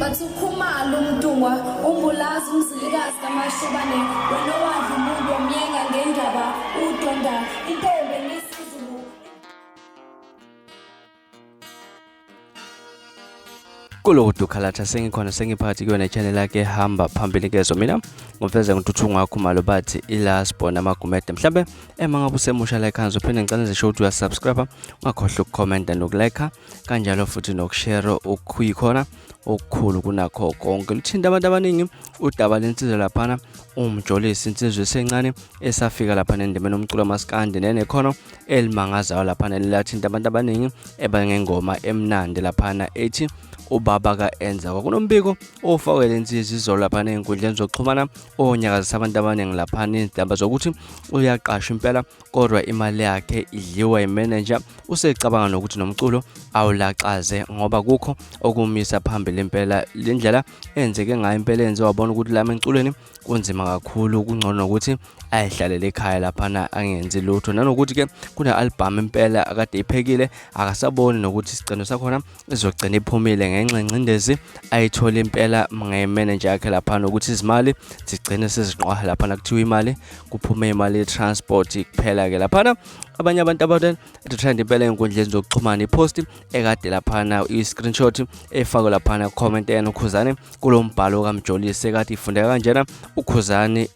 bathi ukhumalo umdungwa umbulazi umzilikazi kaMashobane wena wadla umuntu wamyenga ngendaba udonda intombi ngesizulu. Kulokuthi ukhalatha sengikhona sengiphakathi kuyona channel yakhe hamba phambili kezo mina ngomfeza ngithuthunga ukhumalo bathi ilasbona amagumede mhlambe emangabe usemusha like hanzo phinde ngicela nje show to subscribe ungakhohlwa ukucomment nokulike kanjalo futhi nokushare okuyikhona okukhulu kunakho konke luthinta abantu abaningi udaba lensizwe laphana uMjolisi insizwe esencane esafika lapha nendemeni uMculi kaMaskandi nenekhono elimangazayo lapha nelathinta abantu abaningi ebangengoma emnandi lapha ethi ubaba kaenza kwakunombiko ofakwe lensizwe izolo lapha ezinkundleni zokuxhumana onyakazisa abantu abaningi lapha indaba zokuthi uyaqashwa impela kodwa imali yakhe idliwa yimenenja usecabanga nokuthi nomculo awulaxaze ngoba kukho okumisa phambili impela lendlela enzeke ngayo impela enze wabona ukuthi la emculweni kunzima kakhulu kungcono ukuthi ayihlalele ekhaya lapha angenzi lutho nanokuthi ke kuna album impela akade iphekile akasaboni nokuthi isicelo sakhona izogcina iphumile ngenxa ngcindezi ayithola impela ngemanager yakhe lapha nokuthi izimali zigcine seziqhwa lapha kuthiwa imali kuphume imali transport kuphela ke lapha abanye abantu abathi trend impela ezinkundleni zokuxhumana ipost ekade lapha i-screenshot efakwe lapha comment yena uKhuzani kulombhalo kaMjolisi ekade ifundeka kanjena uKhuzani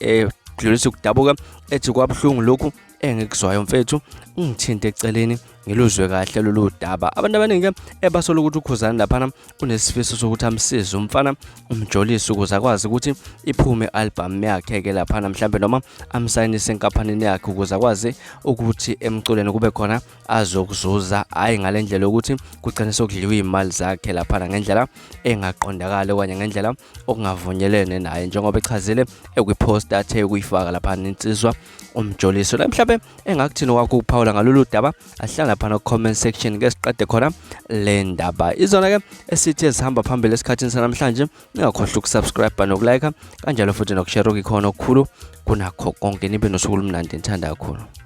Mjolisi ukudabuka ethi kwabhlungu lokhu engikuzwayo mfethu ungithinte eceleni ngiluzwe kahle lolu daba abantu abaningi ebasola ukuthi uKhuzani lapha unesifiso sokuthi amsize umfana uMjolisi ukuze akwazi ukuthi iphume album yakhe ke lapha mhlambe noma amsayinise enkampanini yakhe ukuze akwazi ukuthi emculweni kube khona azokuzuza hayi ngalendlela ukuthi kugcine sokudliwa imali zakhe lapha ngendlela engaqondakala okanye ngendlela okungavunyelene naye njengoba echazile ekwipost athe ukuyifaka lapha insizwa uMjolisi la mhlambe engakuthini kwakho ukuphawula ngalolu daba ahlala lapha comment section ke siqede khona le ndaba izona ke esithi ezihamba phambili esikhathini sanamhlanje ningakhohlwa ukusubscribe nokulike kanjalo futhi nokushare okukhona okukhulu kunakho konke nibe nosuku lumnandi ngithanda kakhulu.